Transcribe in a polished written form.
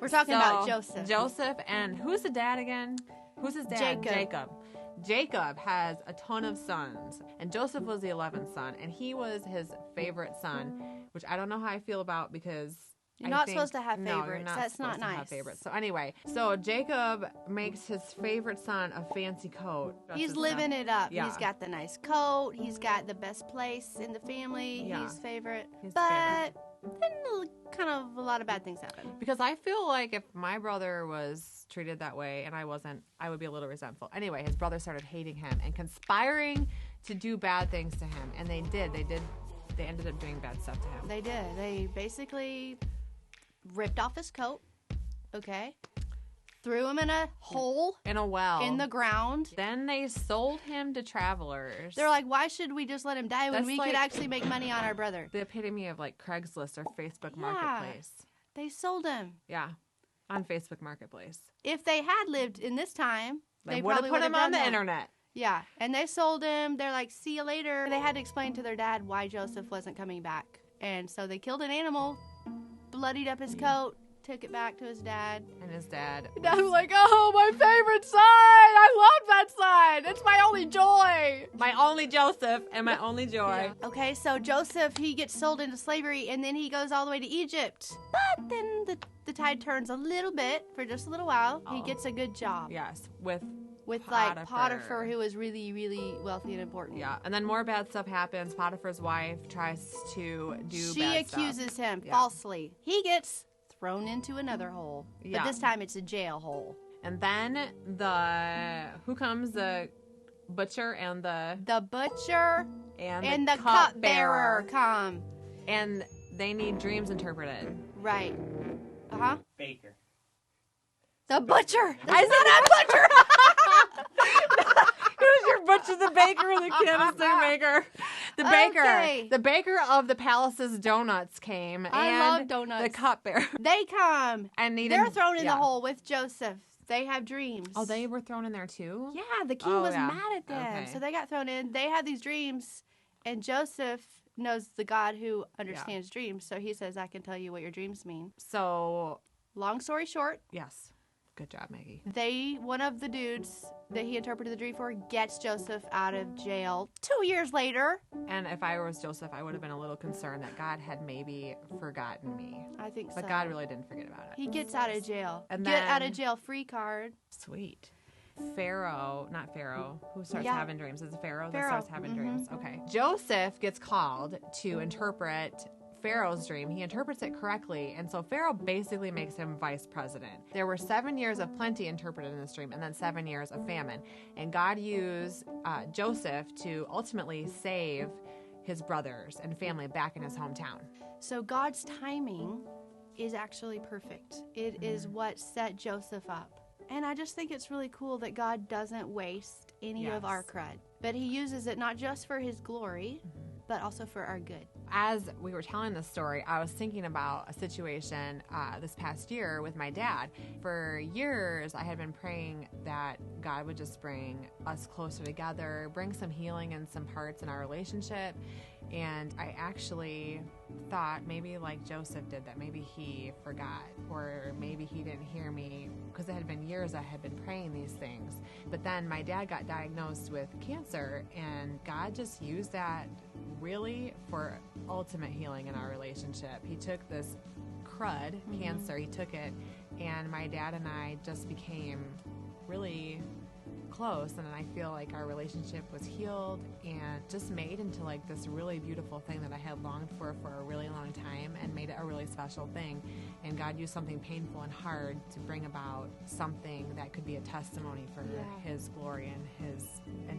We're talking about Joseph. Joseph, and who's the dad again? Who's his dad? Jacob has a ton of sons, and Joseph was the 11th son, and he was his favorite son, which I don't know how I feel about because you're not supposed to have favorites. No, you're not That's not supposed to nice. have favorites. So anyway, Jacob makes his favorite son a fancy coat. He's living it up. Yeah. He's got the nice coat. He's got the best place in the family. Yeah. He's favorite. Then kind of a lot of bad things happen. Because I feel like if my brother was treated that way and I wasn't, I would be a little resentful. Anyway, his brother started hating him and conspiring to do bad things to him. And they did. They ended up doing bad stuff to him. They did. They basically ripped off his coat, okay? Threw him in a hole. In a well. In the ground. Then they sold him to travelers. They're like, why should we just let him die when we could actually make money on our brother? The epitome of like Craigslist or Facebook Marketplace. They sold him. Yeah. On Facebook Marketplace. If they had lived in this time, they would have put him on the internet. Yeah, and they sold him. They're like, see you later. They had to explain to their dad why Joseph wasn't coming back. And so they killed an animal, bloodied up his coat, took it back to his dad. And his dad was like, oh, my favorite son. I love that son. It's my only joy. My only Joseph and my only joy. Yeah. Okay, so Joseph, he gets sold into slavery, and then he goes all the way to Egypt. But then the tide turns a little bit for just a little while. He gets a good job. Yes, with Potiphar, who is really, really wealthy and important. Yeah, and then more bad stuff happens. Potiphar's wife tries to do bad stuff. She accuses him falsely. He gets thrown into another hole. But this time it's a jail hole. And then who comes? The butcher and the butcher and the cupbearer come. And they need dreams interpreted. Right. Uh-huh. Baker. The butcher. I said a butcher. Who's your butcher, the baker, or the canister maker? The baker. Okay. The baker of the palace's donuts came. I love donuts. The cupbearer. They come. And they're thrown in the hole with Joseph. They have dreams. Oh, they were thrown in there too? Yeah, the king was mad at them. Okay. So they got thrown in. They had these dreams, and Joseph knows the God who understands dreams. So he says, I can tell you what your dreams mean. So, long story short. Yes. Good job, Maggie. One of the dudes that he interpreted the dream for gets Joseph out of jail 2 years later. And if I was Joseph, I would have been a little concerned that God had maybe forgotten me. I think so. But God really didn't forget about it. He gets out of jail. And Get out of jail free card. Sweet. Not Pharaoh, who starts having dreams. Is it Pharaoh that starts having dreams? Okay. Joseph gets called to interpret Pharaoh's dream. He interprets it correctly, and so Pharaoh basically makes him vice president. There were 7 years of plenty interpreted in this dream, and then 7 years of famine. And God used Joseph to ultimately save his brothers and family back in his hometown. So God's timing is actually perfect. It is what set Joseph up. And I just think it's really cool that God doesn't waste any of our crud, but he uses it not just for his glory, but also for our good. As we were telling this story, I was thinking about a situation this past year with my dad. For years, I had been praying that God would just bring us closer together, bring some healing in some parts in our relationship. And I actually thought maybe like Joseph did, that maybe he forgot, or maybe he didn't hear me, because it had been years I had been praying these things. But then my dad got diagnosed with cancer, and God just used that really for ultimate healing in our relationship. He took this crud, cancer, he took it, and my dad and I just became really close, and I feel like our relationship was healed and just made into like this really beautiful thing that I had longed for a really long time, and made it a really special thing. And God used something painful and hard to bring about something that could be a testimony for his glory and